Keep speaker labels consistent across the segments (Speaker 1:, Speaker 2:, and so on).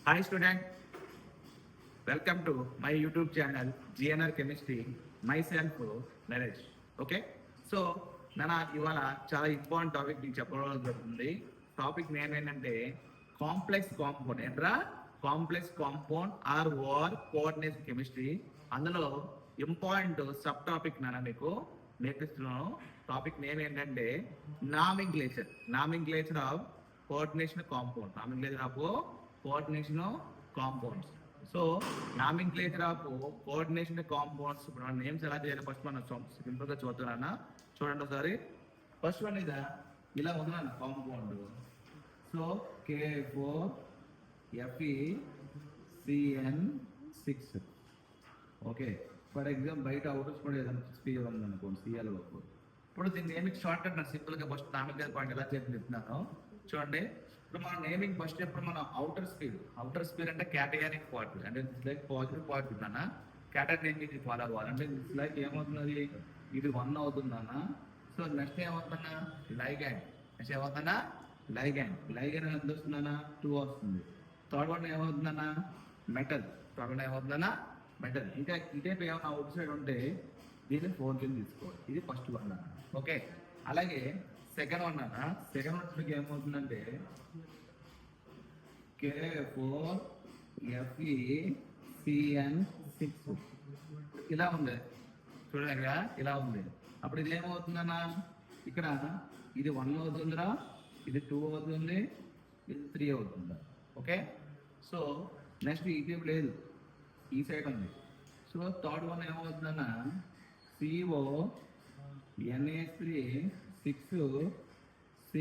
Speaker 1: Hi student, welcome to my YouTube channel GNR Chemistry. Myself Naresh. Okay so నేను ఇవాళ చాలా important topic మీకు చెప్పడం జరుగుతుంది. టాపిక్ నేమ్ ఏంటంటే కాంప్లెక్స్ కాంపౌండ్ ఏంట్రా complex compound or or coordination chemistry. అందులో ఇంపార్టెంట్ సబ్ టాపిక్ నేను మీకు నేర్పిస్తున్నాను. టాపిక్ నేమ్ ఏంటంటే nomenclature of coordination compounds. So nomenclature of coordination compounds ఇప్పుడు మన నేమ్స్ ఎలా చేయాలి ఫస్ట్ మనం సింపుల్ గా చూద్దాం. చూడండి ఒకసారి. ఫస్ట్ వన్ ఇది ఇలా ఉందన్న compound. So K4FeCN6. Okay, for example బయట అవుటర్స్ కూడా ఏదైనా స్పీయర్ ఉందనుకోండి సిఎల్ వరకు. ఇప్పుడు దీన్ని నేమింగ్ షార్ట్ కట్ నా సింపుల్ గా ఫస్ట్ నామింగ్లేచర్ పాయింట్ ఎలా చేసి చెప్తున్నాను చూడండి. ఇప్పుడు మన నేమింగ్ ఫస్ట్ ఎప్పుడు మనం అవుటర్ స్పీడ్ అంటే క్యాటగానిక్ పార్ట్ అంటే లైక్ పాజిటివ్ పార్ట్ ఉందన్న క్యాటగానిక్ ఇది ఫాలో అవ్వాలి. అంటే లైక్ ఏమవుతున్నది, ఇది 1 అవుతుందన్న. సో నెక్స్ట్ ఏమవుతుందన్నా లైగాండ్. నెక్స్ట్ ఏమవుతుందన్నా లైగాండ్ ఎంత వస్తుందన్నా 2 వస్తుంది. థర్డ్ వన్ ఏమవుతుందన్నా మెటల్. ఇంకా ఇదే ఏమైనా అవుట్ సైడ్ ఉంటే దీన్ని 4 కింద తీసుకోవాలి. ఇది ఫస్ట్ వన్ అన్న. ఓకే, అలాగే సెకండ్ వన్ ఏమవుతుందంటే K4FeCN6 ఇలా ఉంది చూడండి, ఇక్కడ ఇలా ఉంది. అప్పుడు ఇది ఏమవుతుందన్నా ఇక్కడ ఇది 1 అవుతుందిరా, ఇది 2 అవుతుంది, ఇది 3 అవుతుందా. ఓకే, సో నెక్స్ట్ ఇది లేదు, ఈ సైడ్ ఉంది. సో థర్డ్ వన్ ఏమవుతుందన్నా CONH3 6Cl3.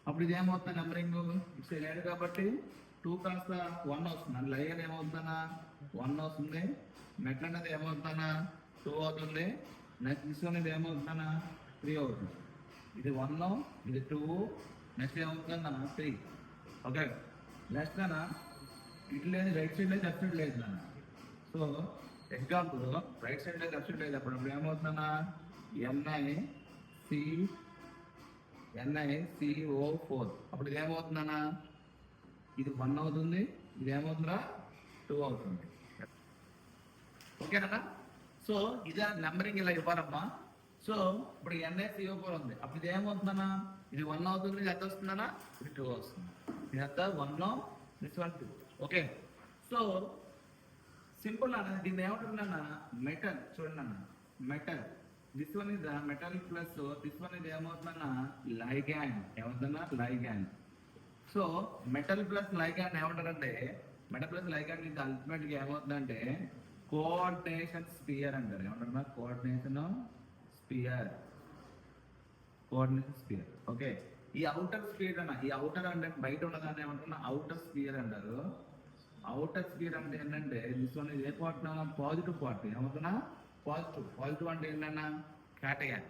Speaker 1: అప్పుడు ఇది ఏమవుతుంది నెంబరింగ్ ఇటు లేదు కాబట్టి 2 కాస్త 1 వస్తుంది. అండ్ లైగర్ ఏమవుతుందన్నా 1 వస్తుంది. మెటల్ అనేది ఏమవుతుందన్నా 2 అవుతుంది. నెక్స్ట్ అనేది ఏమవుతుందన్నా 3 అవుతుంది. ఇది 1, ఇది 2, నెక్స్ట్ ఏమవుతుందన్నా 3. ఓకే, నెక్స్ట్ అన్నా ఇటు లేదు, రైట్ సైడ్ లేదు, లెఫ్ట్ సైడ్ లేదు అన్న. సో ఎగ్జాంపుల్ రైట్ సైడ్ లేదు, లెఫ్ట్ సైడ్ లేదు. అప్పుడు ఏమవుతుందన్నా NiCO4. అప్పుడు ఇది ఏమవుతుందన్నా ఇది 1 అవుతుంది, ఇది ఏమవుతుందా 2 అవుతుంది. ఓకేనా. సో ఇదే నెంబరింగ్ ఇలా ఇవ్వాలమ్మా. సో ఇప్పుడు NiCO4 ఉంది, అప్పుడు ఇది ఏమవుతుందన్నా ఇది 1 అవుతుంది, ఇది ఎంత వస్తుందన్నా ఇది 2 వస్తుంది. ఇది ఎంత 1, this one 2. Okay, so simple అన్న. దీన్ని ఏమంటుందన్నా మెటల్. చూడండి అన్న metal, this one is metal plus this one ఇది ఏమవుతుందన్నా లైగాండ్. ఏమవుతుందన్నా ligand. So metal plus ligand ఏమంటారంటే మెటల్ ప్లస్ లైగాండ్ ఇది అల్టిమేట్ గా ఏమవుతుందంటే కోఆర్డినేషన్ స్పియర్ అంటారు. ఏమంటారు కోఆర్డినేషన్ స్పియర్. ఓకే, ఈ అవుటర్ స్పియర్ అన్న, ఈ అవుటర్ అంటే బయట ఉన్నదాన్ని ఏమంటున్నా అవుటర్ స్పియర్ అంటారు. అవుటర్ స్పియర్ అంటే ఏంటంటే దిస్ వన్ ఏ పార్ట్ పాజిటివ్ పార్ట్. ఏమవుతున్నా పాజిటివ్ అంటే ఏంటన్నా క్యాటయాన్.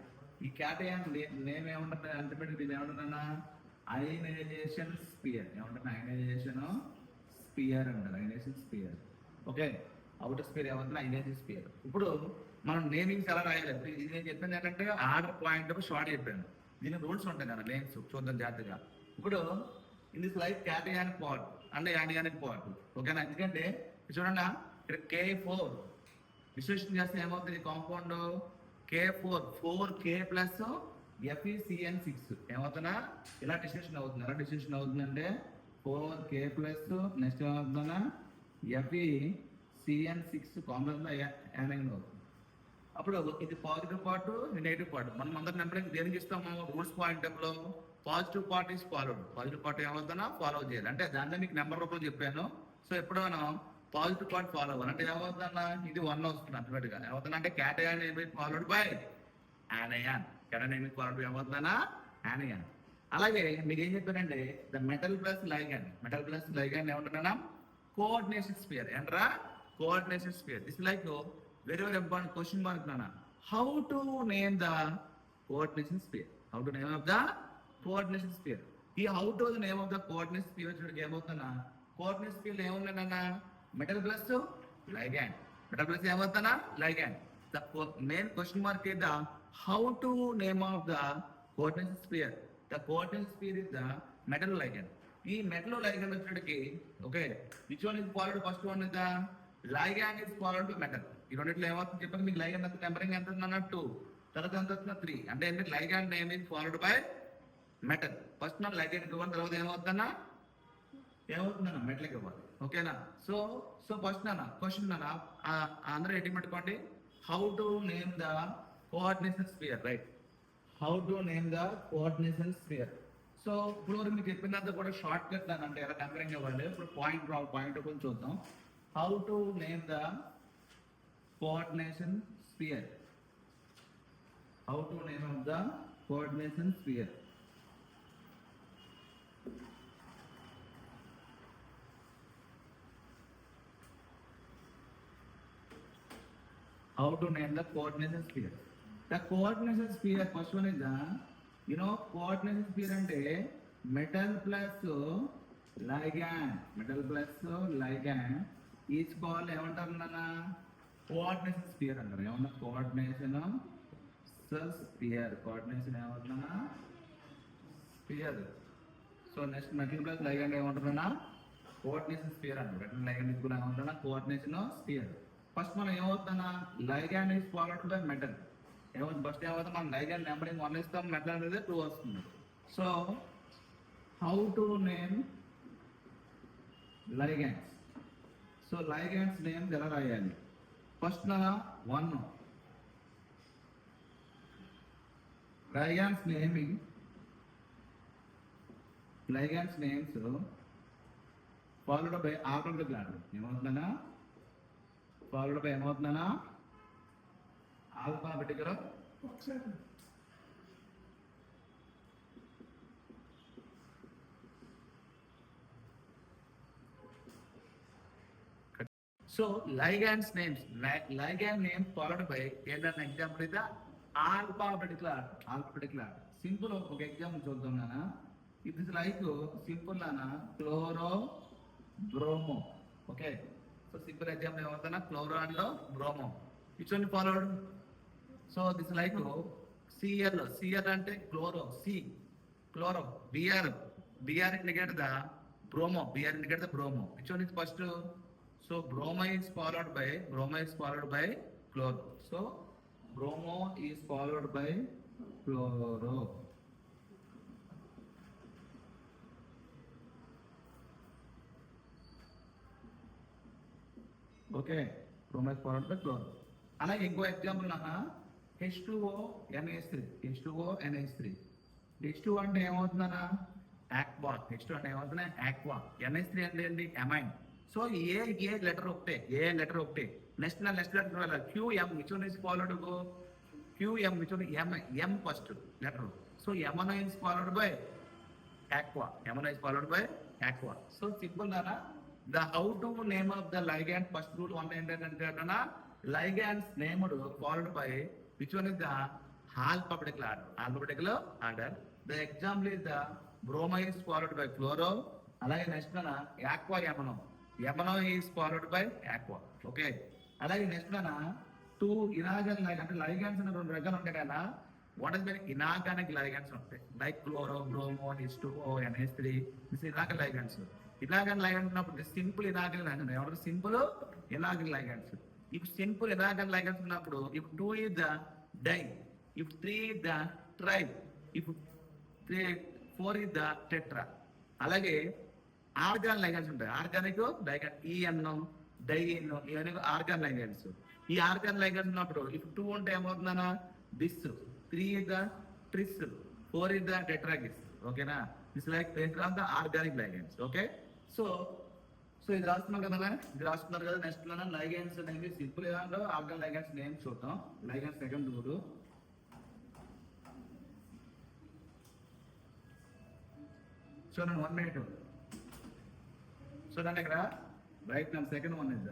Speaker 1: ఈ క్యాటయాన్ నేమ్ ఏమంటుంది అల్టిమేట్ దీన్ని ఏమంటుందన్నా అయనైజేషన్ స్పియర్. ఏమంటున్నా ionisation sphere. Okay, outer sphere ఏమంటున్నా అయనైజేషన్ స్పియర్. ఇప్పుడు మనం నేమింగ్స్ ఎలా రాయాలి, ఇది నేను చెప్పింది ఏంటంటే ఆర్డర్ పాయింట్ షార్ట్ చెప్పాను. దీని రూల్స్ ఉంటాయి కదా నేమ్స్ చూద్దాం జాగ్రత్తగా. ఇప్పుడు in this like cationic part అంటే యానియానిక్ పార్ట్. ఓకేనా, ఎందుకంటే చూడండి ఇక్కడ K4 డిస్ట్రిబ్యూషన్ చేస్తే ఏమవుతుంది compound K4 4K plus FeCN6 ఏమవుతున్నా ఇలా డిస్ట్రిబ్యూషన్ అవుతుంది. ఎలా డిస్ట్రిబ్యూషన్ అవుతుందంటే 4K ప్లస్ నెక్స్ట్ ఏమవుతుందన్నా FeCN6 కాంప్లెక్స్ యానింగ్ అవుతుంది. అప్పుడు ఇది పాజిటివ్ పార్ట్, నెగిటివ్ పార్ట్. మనం అందరి నెంబరింగ్ దేనికి ఇస్తాము రూల్స్ పాయింట్ లో positive part is followed. Positive part ఏమవుతుందా ఫాలో చేయాలి. అంటే దాన్ని మీకు నెంబర్ రూపంలో చెప్పాను. సో ఎప్పుడు మనం పాజిటివ్ పార్ట్ ఫాలో అవ్వాలి. అంటే ఏమవుతుందన్నా ఇది 1 వస్తుంది అల్టిమేట్ గా. ఏమవుతుందా అంటే cation followed by anion. Cation followed by ఏమవుతుందన్నా యానయాన్. అలాగే మీకు ఏం చెప్పారంటే ద మెటల్ ప్లస్ లైగాండ్ ఏమంటున్నా కోఆర్డినేషన్ స్పియర్. ఏంట్రా coordination sphere. This like very important question mark nana. How to name the coordination sphere? ఈ how to the name of the coordination sphere చూడకి ఏమవుతుందన్నా కోఆర్డినేషన్ స్పియర్ ఏముందన్నా metal plus ligand. The main question mark is the how to name of the coordination sphere. The coordination sphere is the metal ligand. ఈ metal ligand వచ్చేటికి okay which one is followed first one is the ligand is followed to metal. ఈ రెండిట్లో ఏమవుతుంది చెప్పండి మీకు ligand అంత tempering ఎంత అన్నట్టు తర్వాత ఎంత వస్తున్నా 3 అంటే ఏంటి ligand name is followed by metal. First మన లైగండ్ ఇవ్వాలి తర్వాత ఏమవుతుందన్నా మెటల్ ఇవ్వాలి ఓకేనా. సో సో ఫస్ట్ నాన్న క్వశ్చన్ నాన్న అందరూ ఎట్టి పెట్టుకోండి how to name the coordination sphere right. How to name the coordination sphere. So ఇప్పుడు వరకు మీకు చెప్పినంత కూడా షార్ట్ కట్ అంటే ఎలా టెంపరింగ్ ఇవ్వాలి. ఇప్పుడు పాయింట్ కొంచెం చూద్దాం. How to name the coordination sphere. How to name of the coordination sphere. How to name the coordination sphere? The coordination sphere first one is the coordination sphere అంటే metal plus ligand. Metal plus ligand each call ఏమంటారు నాన్న coordination sphere అంటారు. ఏమన్నా coordination sphere. Coordination ఏమవుతుందన్నా sphere. So next metal plus ligand ఏమంటారన్నా coordination sphere అంటారు. Metal ligand కూడా ఏమంటారన్నా కోఆర్డినేషన్ స్పియర్. ఫస్ట్ మనం ఏమవుతుందన్నా ligand is followed by metal. ఏమవుతుంది ఫస్ట్ ఏమవుతుంది మనం లైగండ్ నెంబరింగ్ 1 ఇస్తాం మెటల్ అనేది 2 వస్తుంది. So how to name ligands. So ligands names ఎలా రాయాలి ఫస్ట్ నా 1 ligands naming. Ligands names followed by alphabetical order. ఏమవుతుందన్నా ఫాలోడ్ బై ఏమవుతుందన్నా alphabetical. So ligands names ligand name followed by ఏంటన్న ఎగ్జాంపుల్ ఇది alphabetical order. Alphabetical order simple ఒక example చూద్దాం నాన్న. ఇట్ ఇస్ లైక్ సింపుల్ నాన్న chloro bromo. Okay so simple example ఏమవుతుందా chloro and bromo. Which one followed. So this like CL. CL అంటే chloro C chloro. BR indicate the bromo. BR indicate the bromo. Which one is first. So bromo is followed by chloro. So bromo is followed by chloro. Okay bromo is followed by chloro. అలాగే ఇంకో example నాన్న H2O NH3. H2O NH3. H2 అంటే ఏమవుతుందన్నా aqua. H2 అంటే ఏమవుతుందా aqua. NH3 అంటే ఏంటి amine. So A letter ఒకటే next letter QM which one is followed QM which one M first letter. So MNO is followed by aqua. MNO is followed by aqua. So simple నానా the how to name of the ligand first rule one ఏంటంటే ligands named followed by which one is the alphabetical order. Alphabetical order. The example is the bromo is followed by chloro. అలాగే next aqua MNO. MNO is followed by aqua. Okay అలాగే next నా 2 inorganic లైగండ్స్ అంటే లైగండ్స్ అనే 2 రకాలు ఉంటాయి కదా. What is the inorganic ligands ఉంటాయి like chloro bromo H2O NH3 this inorganic ligands. Inorganic ligands ఉన్నప్పుడు సింపుల్ ఇనార్గానిక్ లైగండ్స్ ఏమంటారు సింపుల్ ఇనార్గానిక్ లైగండ్స్. ఇప్పుడు సింపుల్ ఇనార్గానిక్ లైగండ్స్ ఉన్నప్పుడు if 2 is the di, if 3 is the tri, if 4 is the tetra. అలాగే organ ligands ఉంటాయి. Organic ligand EN డైఎన్ ఇవన్నీ organ లైగండ్స్. ఈ organ లైగండ్స్ ఉన్నప్పుడు if 2 ఉంటే ఏమవుతుందన్నా bis, 3 is the tris, 4 is the tetrakis. ఓకేనా this like the organic ligands. Okay so ఇది రాస్తున్నాం కదా నెక్స్ట్ లైగండ్స్ అనేవి సింపుల్ ఏదో ఆర్గాన్ లైగండ్స్ నేమ్ చూద్దాం. లైగండ్స్ సెకండ్ రూల్. చూడండి 1 minute. చూడండి ఇక్కడ రైట్ నా second one is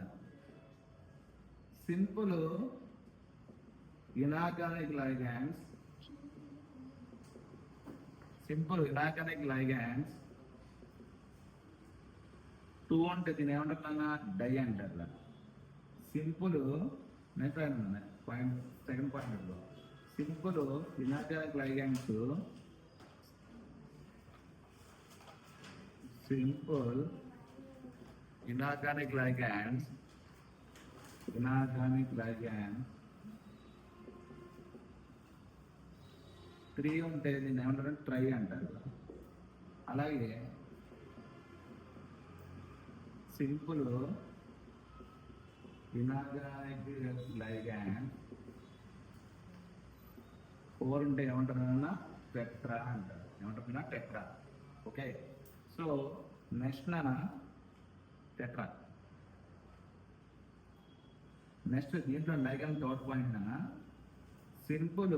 Speaker 1: simple inorganic లైగండ్స్. Simple inorganic లైగండ్స్ 2 అంటే దీని ఏమంటారు డై అంటారు. Simple next point second point simple inorganic లైగండ్స్ simple inorganic ligands, three ఉంటే దీన్ని ఏమంటారు ట్రై అంటారు. అలాగే సింపుల్ ఇనార్గానిక్ లైగాండ్ ఫోర్ ఉంటే ఏమంటారు టెట్రా అంటారు. ఏమంటారు tetra. Okay, so next tetra. Next దీంట్లో ligand third point simple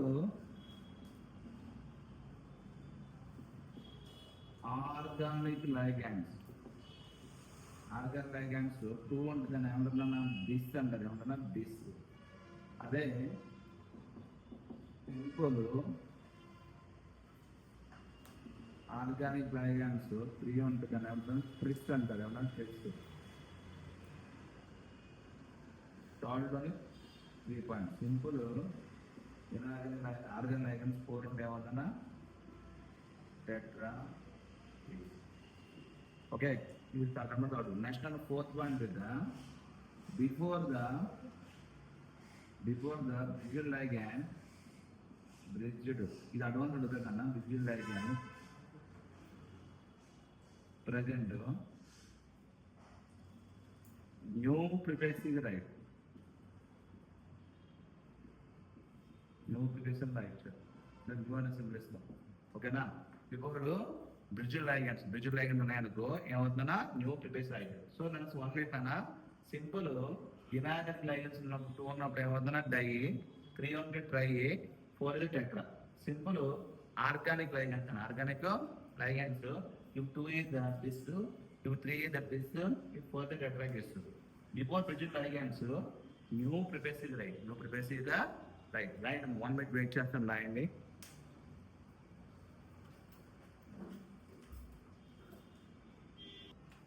Speaker 1: organic ligands. Organic ligands two ఉంటుంది ఏమంటున్నా డిస్ అంటారు. ఏమంటున్నా డిస్. అదే సింపుల్ ఆర్గానిక్ లైగాండ్స్ త్రీ ఉంటుంది ఏమంటున్నా ట్రిస్ అంటారు. ఏమన్నా tris. Third 3 point simple organic ligands four ఉంటే ఏమంటున్నా tetra. Okay, you will talk about next and fourth one with the before the bridged ligand bridged. This advance ఉంటుంది కన్నా bridged ligand present new preface right. New preface right. Then you want to simplify. Okay na? Before bridge ligands ఉన్నాయనుకో ఏమవుతుందన్నా mu prefix ligand. So నేను one పెట్టానా simple inorganic ligands ఉన్నప్పుడు two ఉన్నప్పుడు ఏమవుతుందన్నా di, three ఉంటే ట్రై, ఫోర్ ఇది tetra. Simple organic ligands if two is the bis, if three is the bis, if four the tetra ఇస్తుంది. Before bridge ligands mu prefix is the right. 1 minute wait చేస్తాం రాయండి.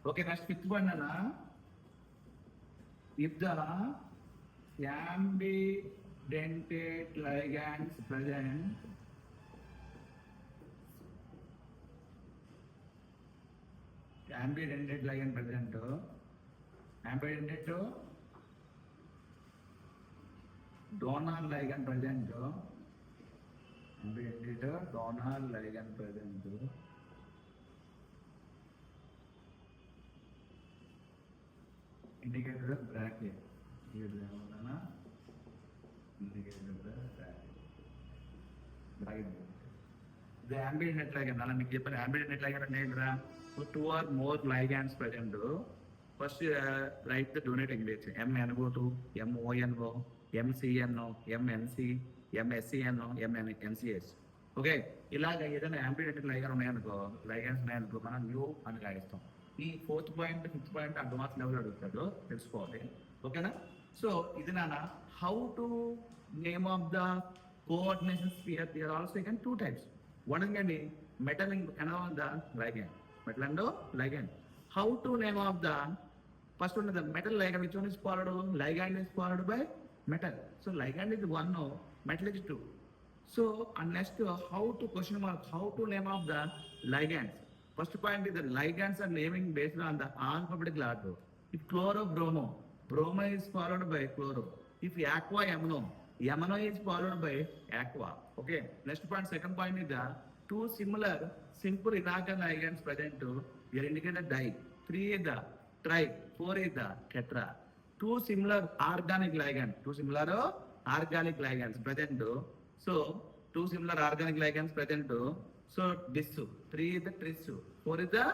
Speaker 1: Okay, next fifth one if the ambidentate ligands present donor ligand present indicator of bracket. Here the indicator of the bracket. The ambient ligand. Nala meeku cheppanu ambient ligand ante entra two or more ligands present. First write the donating base MnO2, MONO, MCNO, MNC, MSCNO, MNCS. Okay, ఇలాగ ఏదైనా ambient ligand ligands ఉన్నాయనుకో మనం U అని రాయిస్తాం. ఈ fourth point fifth point advance level అడుగుతాడు, తెలుసుకోవాలి. ఓకేనా? So ఇది how to name of the coordination sphere. They are also again two types. One is metal and the ligand. Metal and ligand. How to name of the first one is the metal ligand. Which one is followed? Ligand is followed by metal. So ligand is one, metal is two. So and next how to question mark how to name of the ligands. First point is the ligands are naming based on the alphabetical order. If chloro-bromo, bromo is followed by chloro. If aqua-amino, amino is followed by aqua. Okay. Next point, second point is the two similar simple inorganic ligands present. We are indicated di. 3 is the tri. 4 is the tetra. Two similar organic ligands present. So two similar organic ligands present. So this 3 is the tris, 4 is the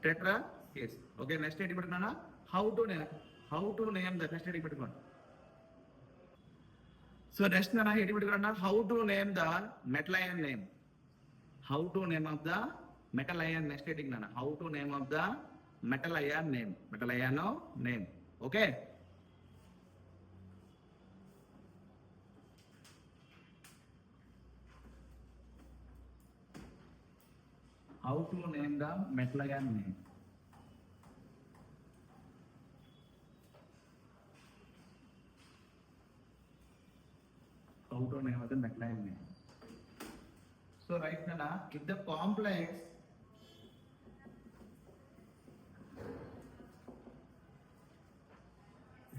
Speaker 1: tetra case. Okay, next statement how to name the next statement. So next how to name the metal ion name. How to name of the metal ion next statement. How to name of the metal ion name. Metal ion name. Okay. How to name the metal ion name. How to name the metal ion name. So right now, if the complex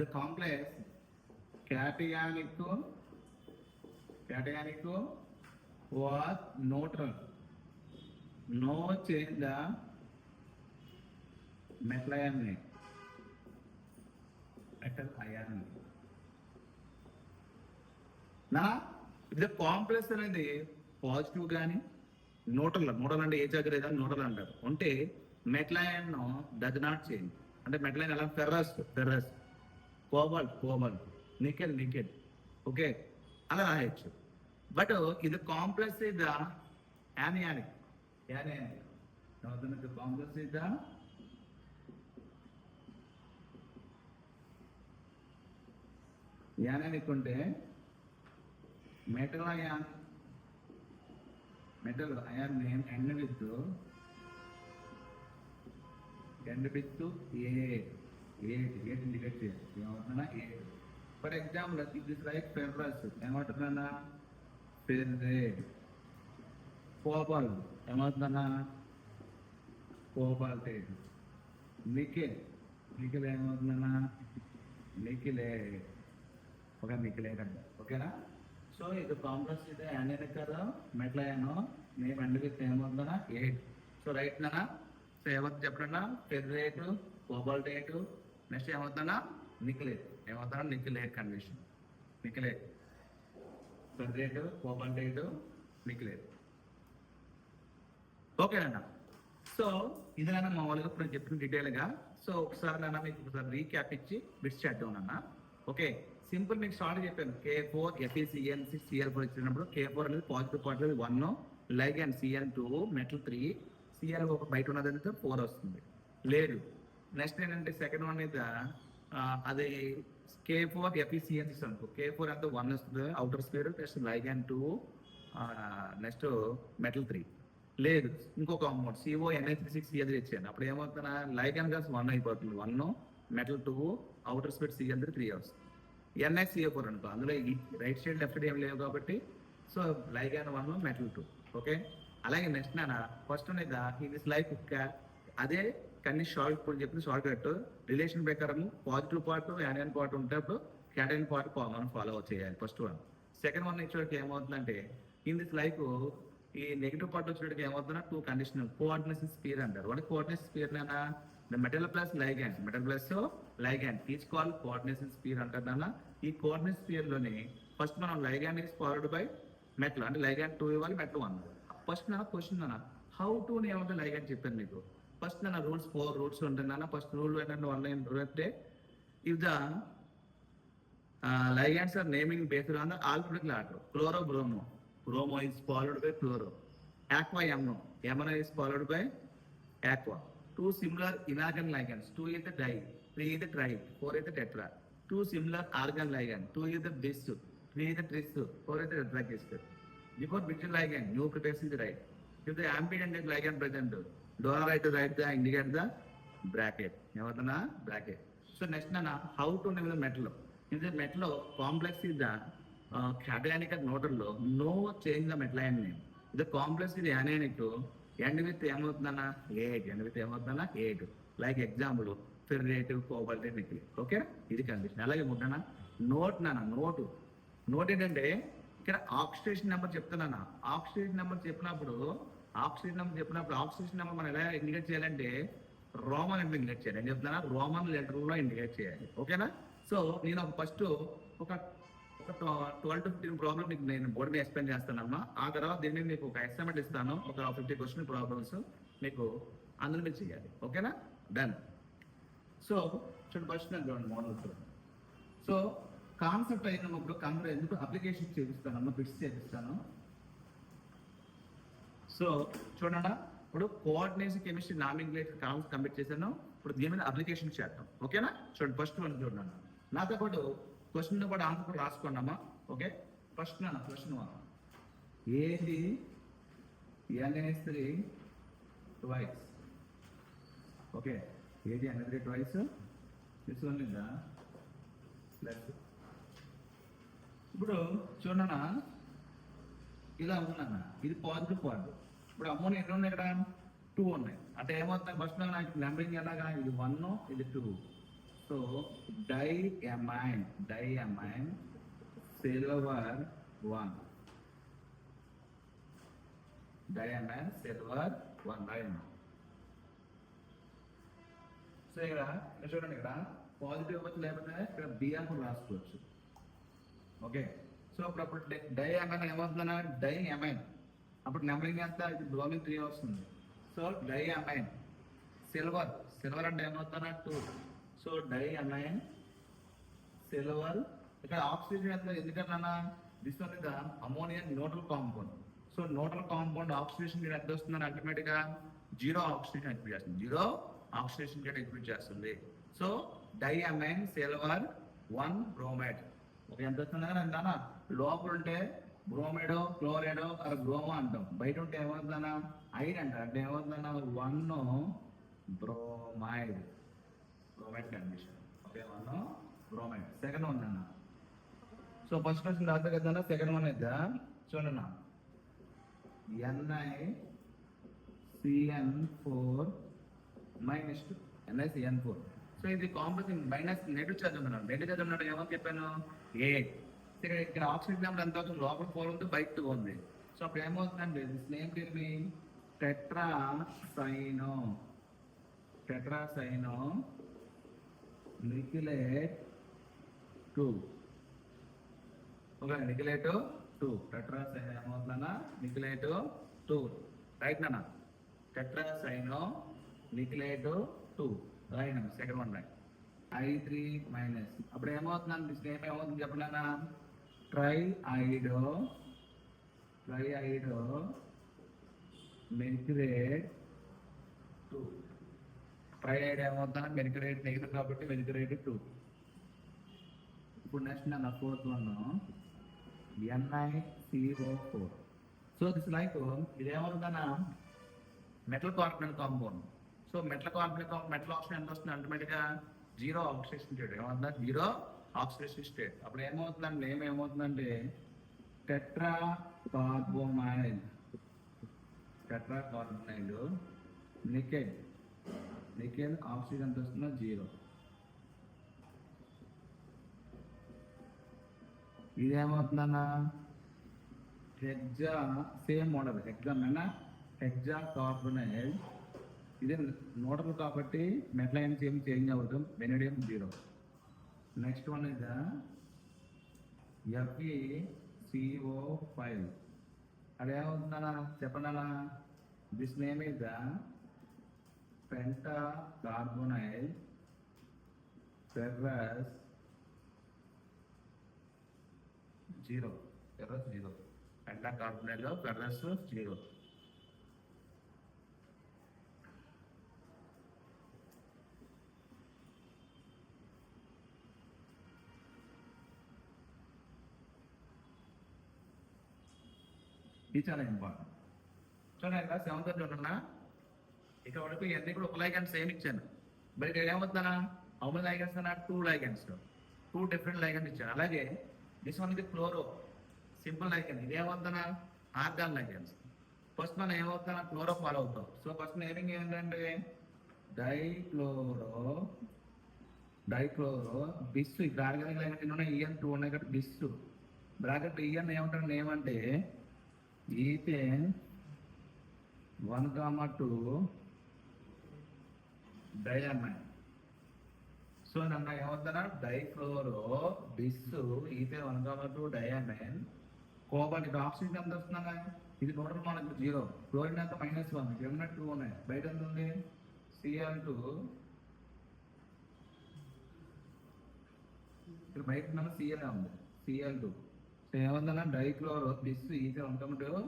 Speaker 1: the complex cationic was neutral. No change the metal ion. నా ఇది complex అనేది positive కానీ neutral అంటే ఏ charge లేదని neutral అంటారు. ఉంటే metal ion does not change. అంటే metal ion ఎలా ఫెర్రస్ కోబాల్ట్ నికెల్ ఓకే అలా రాయొచ్చు. బట్ ఇది complex is the anionic complex is the anionic ఉంటే metal ion name end with ate indicate చేయాలి. ఏమవుతున్నా 8. For example this like ferrous ఏమంటున్నా ferrate. Cobalt ఏమవుతుందన్నా కోబాల్టేట్. నికెల్ ఏమవుతుందన్నా నికెలేట్. ఒక నికెలేట్ అంట. ఓకేనా? సో ఇది కాంప్లెక్స్ ఇది యానియానిక్ కదా metal ion name end with ఏమవుతుందన్నా 8. సో రైట్ నానా. సో ఏమవుతుంది చెప్పండి. ఫెర్రేట్, కోబాల్టేట్, నెక్స్ట్ ఏమవుతుందన్నా నికెలేట్. ఏమవుతుందా nickelate condition. Nickelate ferrate, cobaltate, nickelate. ఓకేనన్నా. సో ఇది నాన్న మామూలుగా ఇప్పుడు చెప్పిన డీటెయిల్గా. సో ఒకసారి నాన్న మీకు ఒకసారి రీక్యాప్ ఇచ్చి బిట్స్ చేద్దాం నాన్న. ఓకే సింపుల్ మీకు స్టార్ట్ చెప్పాను. K4 FeCN6 Cl4 ఇచ్చినప్పుడు K4 అనేది positive part 1, ligand Cl2, metal 3, Cl ఒక బయట ఉన్నది 4 వస్తుంది. లేదు నెక్స్ట్ ఏంటంటే సెకండ్ వన్ అయితే అది K4 FeCN6 అనుకో. K4 అంటే 1 వస్తుంది outer spare, next ligand 2, next metal 3. లేదు ఇంకొక అమౌంట్ CONH3 ఇచ్చాను. అప్పుడు ఏమవుతున్నా లైగండ్ gas 1 అయిపోతుంది. 1 మెటల్ 2 అవుటర్ స్పేర్ Cl3 వస్తుంది. NiCO4 అనుకో. అందులో రైట్ సైడ్ లెఫ్ట్ సైడ్ ఏం లేవు కాబట్టి సో లైగండ్ 1 మెటల్ 2. ఓకే అలాగే నెక్స్ట్ నాన్న ఫస్ట్ అనేది ఇది లైక్ అదే కానీ షార్ట్ ఇప్పుడు చెప్పిన షార్ట్ కట్ రిలేషన్ ప్రకారం పాజిటివ్ పార్ట్ యానియన్ పార్ట్ ఉంటేప్పుడు క్యాటైన్ పార్ట్ మనం ఫాలో చేయాలి. First one. సెకండ్ వన్ ఇచ్చేటికి ఏమవుతుందంటే ఇన్ దిస్ లైక్ ఈ నెగిటివ్ పార్ట్ వచ్చేటికి ఏమవుతుందా 2 కండిషన్ కోఆర్డినేషన్ స్పియర్ అంటారు. వాటి కోఆర్డినేషన్ స్పియర్ నాన్న metal plus ligand each call coordination sphere అంటారు. ఈ కోఆర్డినేషన్ స్పియర్ లోని ఫస్ట్ మనం ligand is followed by metal అంటే లైగండ్ 2 ఇవ్వాలి మెటల్ 1. ఫస్ట్ నా క్వశ్చన్ నాన్న హౌ టు ఏమంటే లైగండ్ చెప్పాను మీకు. ఫస్ట్ నా రూల్స్ 4 రూల్స్ ఉంటాయి నాన్న. ఫస్ట్ రూల్ ఏంటంటే 1 లైన్ రూల్ అంటే if the ligands are naming based on the alphabetical order. Bromo is followed by chloro. Aqua MNO is followed by aqua. 2 similar inorganic ligands. 2 is the di, 3 is the tri, 4 is the tetra. 2 similar organ ligand. 2 is the bis, 3 is the tris, 4 is the tetrachist. Before which ligand, new pretext is right. If the ambidextrous ligand present, do not write to write the indicate the bracket. Bracket. So next na how to name the metal. In the metal complex is the cationic and neutral. No change the metal ion name. The complex is the anionic end with 8. Like example ferrate, cobalt, nickel. Okay? This is condition. Alage muddana note ఏంటంటే ఇక్కడ oxidation number చెప్తున్నానా. Oxidation number చెప్పినప్పుడు oxidation number మనం ఎలా indicate చేయాలంటే Roman indicate చేయాలి. ఏం చెప్తున్నా Roman లెటర్లో ఇండికేట్ చేయాలి. ఓకేనా? సో నేను ఫస్ట్ ఒక 12 to 15 ప్రాబ్లమ్ మీకు నేను బోర్డు మీద ఎక్స్ప్లెయిన్ చేస్తానమ్మా. ఆ తర్వాత దీన్ని మీకు ఒక అసైన్మెంట్ ఇస్తాను. ఒక 50 క్వశ్చన్ ప్రాబ్లమ్స్ మీకు అందులో మీరు చేయాలి. ఓకేనా? డన్. సో చూడండి ఫస్ట్ నేను మోడల్. సో కాన్సెప్ట్ అయినప్పుడు కంప్యూటర్ ఎందుకు అప్లికేషన్ చేపిస్తానమ్మా, బిట్స్ చేపిస్తాను. సో చూడండి ఇప్పుడు కోఆర్డినేషన్ కెమిస్ట్రీ నామింగ్లేటర్ కాన్సెప్ట్ కంప్లీట్ చేశాను. ఇప్పుడు దీని మీద అప్లికేషన్ చేద్దాం. ఓకేనా? చూడండి ఫస్ట్ వన్ చూడండి. నాతో పాటు క్వశ్చన్ కూడా ఆన్సర్ కూడా రాసుకోండి అమ్మా. ఓకే ఫస్ట్ క్వశ్చన్ 1 ఏది NH3 twice. ఓకే ఏది NH3 twice this one is the plus. ఇప్పుడు చూడన్నా ఇలా ఉందన్న ఇది పాజిటివ్ పార్ట్. ఇప్పుడు అమ్మోనియా ఎన్ని ఉన్నాయి ఇక్కడ 2 ఉన్నాయి. అంటే ఏమవుతుంది ఫస్ట్ నాకు నెంబరింగ్ ఎలాగా ఇది 1 ఇది 2. So diamine silver 1. Diamine silver 1 రాయండి. సో ఇక్కడ చూడండి, ఇక్కడ పాజిటివ్ అవ్వచ్చు లేకపోతే ఇక్కడ బి అని కూడా రాసుకోవచ్చు. ఓకే, సో అప్పుడు డైఅమైన్ ఏమవుతుందన్నా డైఅమైన్, అప్పుడు నెంబరింగ్ ఎంత ఇది బ్రోమిన్ 3 వస్తుంది. సో డైఅమైన్ సిల్వర్ అంటే ఏమవుతుందన్నా 2. So diamine silver. ఇక్కడ ఆక్సిజన్ ఎంత, ఎందుకన్నా this one is the ammonia neutral compound. So neutral compound oxidation rate ఎంత వస్తుందని అల్టిమేట్ గా 0 ఆక్సిజన్ ఎక్స్ప్రెస్ చేస్తుంది, 0 ఆక్సిడేషన్ రేట్ ఎక్స్ప్రెస్ చేస్తుంది. So diamine silver 1 bromide. Okay, ఎంత వస్తుందన్నా లోపల ఉంటే బ్రోమైడో క్లోరైడో అలా బ్రోమో అంటాం, బయట ఉంటే ఏమవుతుందన్నా ఐరన్ అంట, అంటే ఏమవుతుందన్నా 1 bromide condition. Okay, 1 bromide. Second one అన్న, సో ఫస్ట్ క్వశ్చన్ రాదు కదా, సెకండ్ వన్ అయితే చూడన్నా NiCN4 -2 NiCN4. సో ఇది కాంప్లెక్స్ మైనస్ నెగిటివ్ చార్జ్ ఉన్నాడు, నెగిటివ్ చార్జ్ ఉన్నాడు ఏమని చెప్పాను 8. ఇక్కడ ఆక్సిజన్ నెంబర్ ఎంత అవుతుంది, లోపల 4 ఉంది, బయట 2 ఉంది. సో అప్పుడు ఏమవుతుందండి నేమ్ తెలిమి టెట్రాసైనో నికిలేట్ 2. ఓకే, నికిలేట్ 2 టెట్రాసైనో ఏమవుతుందన్నా నికిలేట్ 2 రైట్ నాన్న. టెట్రాసైనో నికిలేట్ 2 రైట్ అన్న. Second one right. I3 minus, అప్పుడు ఏమవుతుందండి సేమ్ ఏమవుతుంది చెప్పండి అన్న ట్రైఐడో మెర్క్యురేట్ 2. ట్రైఐడ్ ఏమవుతుందన్న మెర్క్యురేట్ నెగిటివ్ కాబట్టి మెర్క్యురేట్ 2. ఇప్పుడు నెక్స్ట్ అన్న fourth one NiCO4. So this like ఇది ఏమవుతుందన్న metal carbonate compound. So metal oxygen ఎంత వస్తుంది అల్టిమేట్గా 0 ఆక్సిడేషన్ స్టేట్. ఏమవుతుందా 0 ఆక్సిడేషన్ స్టేట్. అప్పుడు ఏమవుతుందండి ఏమవుతుందంటే టెట్రా కార్బోమైల్ నికెల్ ఆక్సిజన్ ఎంత వస్తుందో 0. ఇదేమవుతుందన్నా hexa, same model hexa carbonyl. ఇది నోటల్ కాబట్టి మెటలైన్స్ ఏమి చేంజ్ అవ్వదు, vanadium 0. Next one is FeCO5. అది ఏమవుతుందన్నా చెప్పండి అన్న this name is Penta carbonyl ferrous 0. Penta carbonyl ferrous 0. ఇది చాలా ఇంపార్టెంట్. చూడండి సెవెంత్ చూడన్నా, ఇక్కడ వరకు ఇవన్నీ కూడా ఒక లైగెండ్స్ సేమ్ ఇచ్చాను, బట్ ఇక్కడ ఏమవుతుందన్నా హౌ మెనీ లైగెండ్స్ అన్నా 2 లైగెండ్స్, 2 డిఫరెంట్ లైగెండ్స్ ఇచ్చాను. అలాగే దిస్ వన్ ఇది క్లోరో సింపుల్ లైగెండ్, ఇది ఏమవుతుందన్నా ఆర్గాన్ లైగెండ్స్. ఫస్ట్ మనం ఏమవుతుందన్నా క్లోరో ఫాలో అవుతాం. సో ఫస్ట్ నేమింగ్ ఏంటంటే డైక్లోరో బిస్. ఇక్కడ ఆర్గానిక్ లైగెండ్ ఉన్నాయి, EN 2 ఉన్నాయి కాబట్టి బిస్. బ్రాకెట్ EN ఏమంటారు నేమ్ అంటే ఈథేన్ 1,2 డైఅమైన్. సో నన్న ఏమవుతుందా డైక్లోరో బిస్ ఈథేన్ 1,2 డైఅమైన్. కోబాల్ట్ ఇక్కడ ఆక్సిజన్ ఎంత వస్తుందా, ఇది టోటల్ మనకు 0. క్లోరిన్ ఎంత -1, ఏమన్నా 2 ఉన్నాయి, బయట ఎంత ఉంది Cl2. ఇక్కడ బయట Cl ఉంది, Cl2. సో ఏమవుతుందన్నా డైక్లోరో బిస్ ఈథేన్ 1,2.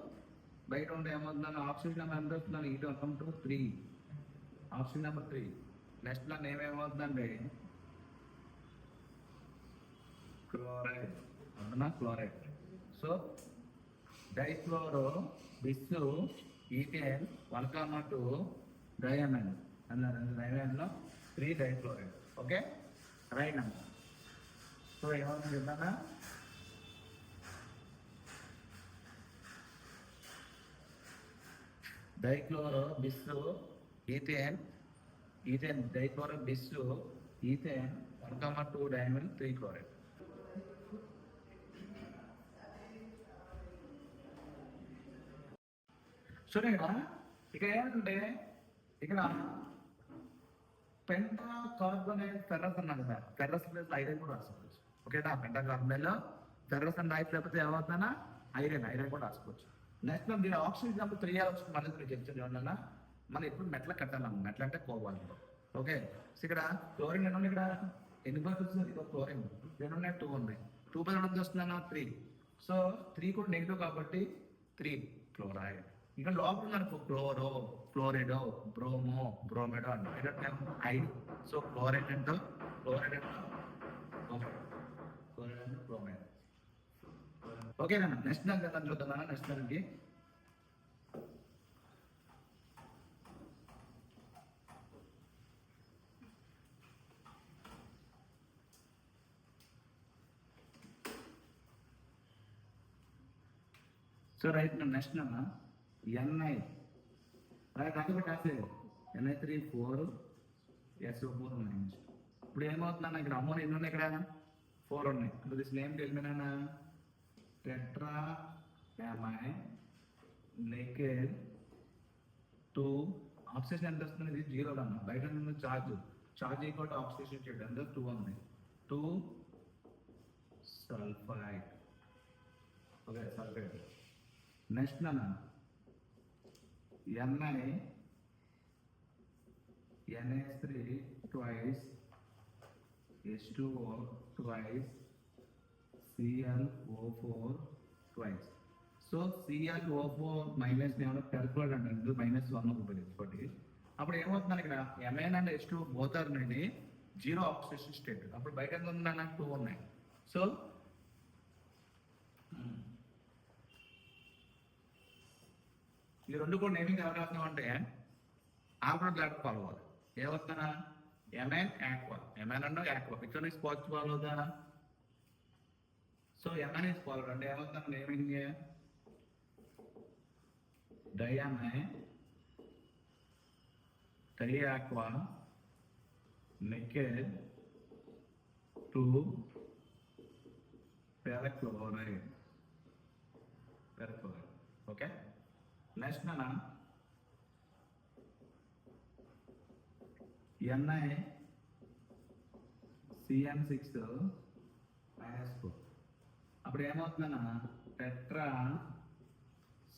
Speaker 1: బయట ఉంటే ఏమవుతుందన్న ఆక్సిజన్ నెంబర్ ఎంత వస్తుందని ఈథేన్ 1,2 3, ఆప్షన్ నెంబర్ 3. నెక్స్ట్ లో ఏమేమవుతుందండి క్లోరైడ్, అవునా chloride. So dichloro bis ethane 1,2 diamine అన్నారు, డైఅమైన్లో 3 dichloride. Okay right number. So ఏమవుతుంది చెప్తానా dichloro bis ethane dichloro bis ethane 1,2 డైమిల్ 3 క్లోరైడ్. చూడండి ఇక్కడ ఏమంటే ఇక్కడ పెంటా కార్బోనేట్ ఫెర్రస్ అన్నా కదా, ఫెర్రస్ ప్లస్ ఐరన్ కూడా రాసుకోవచ్చు. ఓకేనా, పెంటా కార్బోనేట్ లో ఫెర్రస్ అండ్ ఐస్ లేకపోతే ఏమవుతుందా ఐరన్ కూడా రాసుకోవచ్చు. నెక్స్ట్ దీని ఆక్సిజన్ ఎగ్జాంపుల్ 3 ఆప్షన్ మళ్ళీ మీరు చెప్తుంది ఏమన్నా మనం ఇప్పుడు మెట్ల కట్టాలన్న మెట్ల అంటే కోవాలి. ఓకే, సో ఇక్కడ క్లోరిన్ ఎన్ని ఇక్కడ ఎన్ని బర్త్ వస్తుంది, ఇది క్లోరిన్ రెండు ఉన్నాయి, 2 ఉన్నాయి. 2 పై రెండు వస్తుందన్న 3. సో 3 కూడా నెగిటివ్ కాబట్టి 3 క్లోరైడ్. ఇంకా లోపల మనకు క్లోరో, క్లోరైడో, బ్రోమో, బ్రోమైడో అంటే ఐడ్. సో క్లోరైడ్ అంటే క్లోరైడ్ అంటే బ్రోమైడ్. ఓకేనా, నెక్స్ట్ దానికి చూద్దాం. నెక్స్ట్ దానికి so right next NI right అక్కడ పెట్టేసేది NI3 4 SO4 ఉన్నాయి. ఇప్పుడు ఏమవుతుందన్న ఇక్కడ అమ్మోనియా ఎన్ని ఉన్నాయి, ఇక్కడ 4 ఉన్నాయి. అంటే దిస్ నేమ్ తెలియనా టెట్రా అమైన్ నికెల్ 2. ఆక్సిజన్ ఎంత వస్తుంది, ఇది 0 అన్న. బయట నుండి చార్జ్ ఈక్వల్ ఆక్సిజన్ చేయడం ఎంత 2 ఉంది. 2 సల్ఫైడ్. Okay sulphide. నెక్స్ట్ అన్న NA3 twice H2O twice ClO4 twice. So ClO4 minus ఏమన్నా క్యాల్కులేట్ అంటే -1 ఉపయోగించుకోండి. అప్పుడు ఏమవుతుందని ఇక్కడ MN and H2 both are 0 oxidation state. అప్పుడు బయట ఎంత ఉందన్న 2 ఉన్నాయి. సో ఈ రెండు కూడా నేమింగ్ ఎవరు రాస్తున్నాం అంటే ఆల్ఫాబెట్ లెటర్ ఫాలో అవ్వాలి. ఏమవుతుందా MN aqua, MN అంటే aqua, which one is positive follow అవుతా. సో MN is ఫాలో అంటే ఏమవుతుందా నేమింగ్ డైఅమైన్, డైఆక్వా, నికెల్ 2 పెరాక్లోరైడ్. ఓకే, నెక్స్ట్ నా NiCN6 -4. అప్పుడు ఏమవుతుందన్న టెట్రా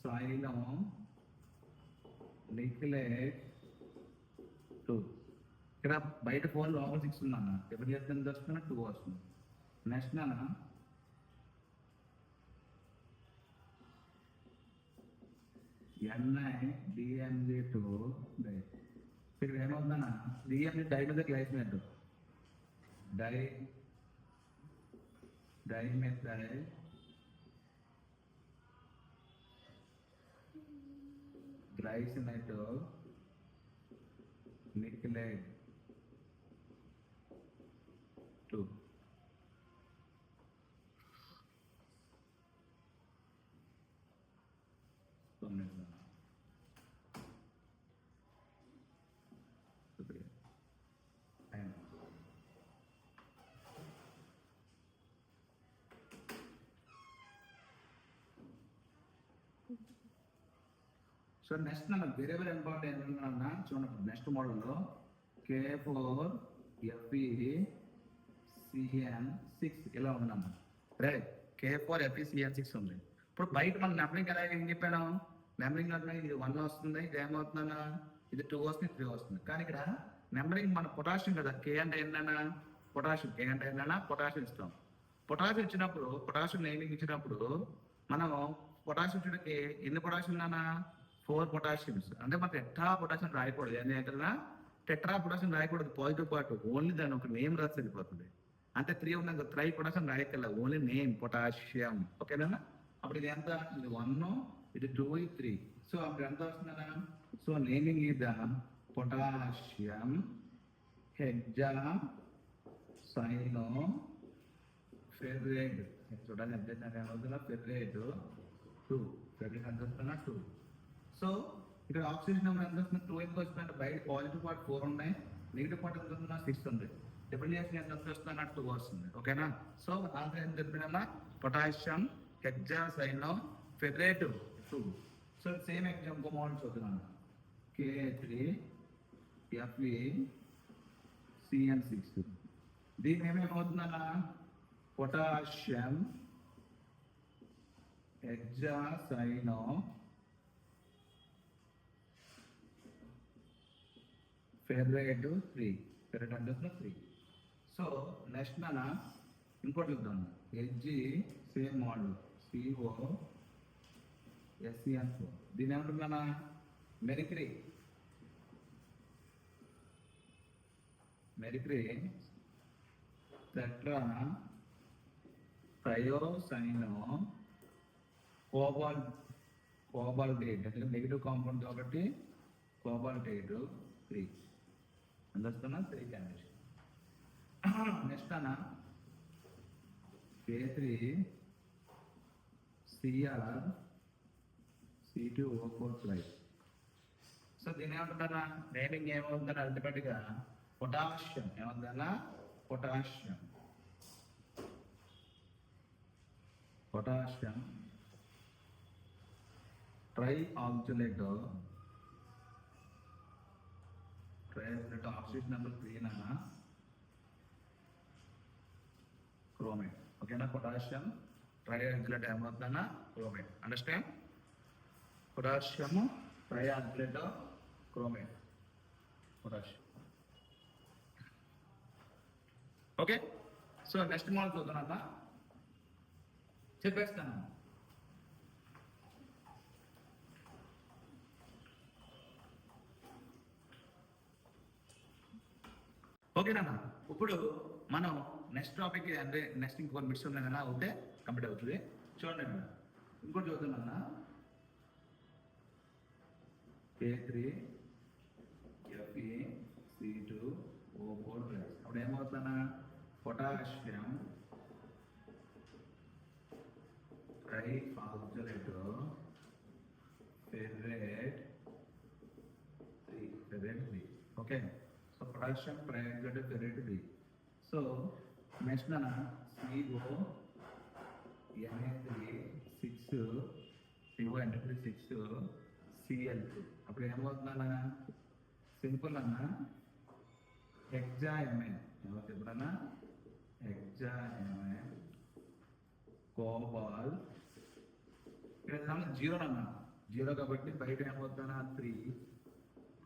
Speaker 1: సైలం నిక్లేట్ 2. ఇక్కడ బయట 4 లోపల 6 ఉందన్న. ఎప్పుడు చేస్తుంది వస్తున్నా 2 వస్తుంది. నెక్స్ట్ నా NiDMG2 ఇక్కడ ఏమవుతుందన్న DMG డై మీద glycinate dimethyl glycinate nickelate 2. So next నాకు వేరే ఇంపార్టెంట్ ఏంటన్నా చూడండి. నెక్స్ట్ మోడల్లో K4FeCN6 ఇలా ఉందన్న. రైట్, K4FeCN6 ఉంది. ఇప్పుడు బయట మనం నెంబరింగ్ ఎలా ఏం చెప్పాను, నెంబరింగ్ అంటే ఇది 1 వస్తుంది, ఇది ఏమవుతుందన్నా ఇది 2 వస్తుంది, 3 వస్తుంది. కానీ ఇక్కడ నెంబరింగ్ మన పొటాషియం కదా, K అంటే ఏంటన్నా పొటాషియం, K అంటే ఏంటన్నా పొటాషియం ఇస్తాం. పొటాషియం ఇచ్చినప్పుడు పొటాషియం నేమింగ్ ఇచ్చినప్పుడు మనం పొటాషియం చూడకి ఎన్ని పొటాషియం అన్నా 4 పొటాషియమ్స్. అంటే మన టెట్రా పొటాషియం రాయకూడదు. ఏంటంటే టెట్రా పొటాషియం రాయకూడదు పాజిటివ్ పార్ట్, ఓన్లీ దాని ఒక నేమ్ రాసి వెళ్ళిపోతుంది. అంటే 3 ఉన్నాక ట్రై పొటాషియం రాయకల్లా, ఓన్లీ నేమ్ పొటాషియం. ఓకేనా, అప్పుడు ఇది ఎంత, ఇది 1, ఇది 2, ఇది 3. సో అప్పుడు ఎంత వస్తుందన్నా, సో నేమింగ్ ఇది పొటాషియం హెక్సా సైనో ఫెర్రేట్. చూడండి ఎంత ఏమవుతుందా ఫెర్రేట్ 2. ఫెర్రేట్ ఎంత వస్తున్నా 2. సో ఇక్కడ ఆక్సిజన్ నెంబర్ ఎంత వస్తుంది 2 ఎందుకు వస్తుందంటే బయట పాజిటివ్ పార్ట్ 4 ఉన్నాయి, నెగిటివ్ పార్ట్ ఎంత ఉందన్నా 6 ఉంది. డిఫరెన్షియేషన్ ఎంత వస్తుంది అన్నట్టు 2 వస్తుంది. ఓకేనా? సో ఆన్సర్ ఏం చెప్పినా potassium hexacyano ferrate 2. So same example model చూద్దాం. K3Fe-CN6. దీని ఏమేమవుతుందన్నా పొటాషియం హెక్సాసైనో ఫెర్రేట్ 3. ఫెర్రేట్ అంటే 3. సో నెక్స్ట్ నాన్న ఇంకోటి చూద్దాం. Hg same model CO-SCN4. దీని ఏమంటున్నా మెరిక్రీ టెట్రా థయోసైనో కోబాల్టేట్ అంటే నెగిటివ్ కాంపౌండ్ కాబట్టి కోబాల్టేట్ 3. అందుస్తున్నా 3 కాంబినేషన్. నెక్స్ట్ అన్న K3Cr-C2O4. సో దీని ఏమంటున్నారా నేమింగ్ ఏమవుతుందని అల్టిమేట్గా పొటాషియం ఏమవుతుందన్నా potassium tri oxalate oxygen number 3 నా క్రోమేట్. ఓకేనా? పొటాషియం ట్రై ఆక్సిలేట్ ఏమవుతుందన్నా chromate. Understand? Potassium tri oxalate chromate potassium. Okay? So next model చూద్దాం. చెప్పేస్తాను. ఓకేనా? ఇప్పుడు మనం నెక్స్ట్ టాపిక్ అంటే నెక్స్ట్ ఇంకొక మిడ్స్ ఉన్నాయన్నా అవుతే కంప్లీట్ అవుతుంది. చూడండి ఇంకోటి చూద్దామన్నా. K3Fe-C2O4. అప్పుడు ఏమవుతుందన్నా potassium tri oxalate ferrate 3. Okay? So potassium tri oxalate ferrate 3. So next నా CO-Na3-6 అప్పుడు ఏమవుతుందన్నా సింపుల్ అన్న హెక్సాఎంఎన్ ఏమవుతుంది ఎప్పుడన్నా హెక్సాఎంఎన్ కోబాల్ ఇక్కడ 0 అన్న 0 కాబట్టి బయట ఏమవుతుందన్నా 3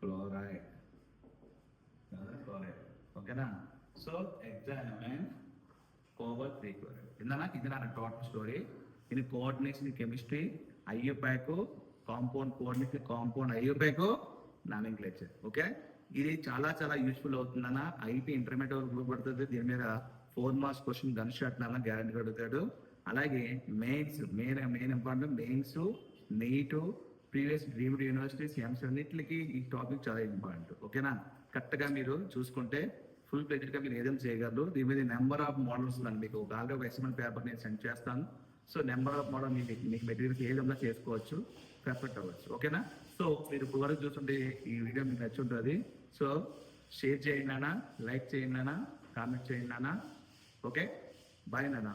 Speaker 1: క్లోరైడ్. ఓకేనా? So hexammine cobalt 3 chloride. ఇది నా టోటల్ స్టోరీ. ఇది coordination chemistry IUPAC compound coordination compound IUPAC nomenclature. Okay? ఇది చాలా చాలా యూస్ఫుల్ అవుతుందన్న. ఐటీ ఇంటర్మీడియట్ గ్రూప్ పడుతుంది. దీని మీద 4 మార్క్స్ క్వశ్చన్ గన్ షాట్ నాన్న గ్యారంటీ అడుగుతాడు. అలాగే Mains main important Mains NEET previous deemed universities AIIMS అన్నింటికి ఈ టాపిక్ చాలా ఇంపార్టెంట్. ఓకేనా? కరెక్ట్గా మీరు చూసుకుంటే ఫుల్ ప్లేటెడ్గా మీరు ఏదైనా చేయగలరు. దీని మీద నెంబర్ ఆఫ్ మోడల్స్ ఉందండి. మీకు ఆల్రెడీ ఒక ఎస్ఎంఎల్ పేపర్ నేను సెండ్ చేస్తాను. సో నెంబర్ ఆఫ్ మోడల్ మీకు మెటీరియల్స్ ఏ విధంగా చేసుకోవచ్చు, పర్ఫెక్ట్ అవ్వచ్చు. ఓకేనా? సో మీరు ఇప్పుడు వరకు చూస్తుంటే ఈ వీడియో మీకు నచ్చి ఉంటుంది. సో షేర్ చేయండి నాన్న, లైక్ చేయండి నాన్న, కామెంట్ చేయండి నాన్న. ఓకే? బాయ్ నాన్న.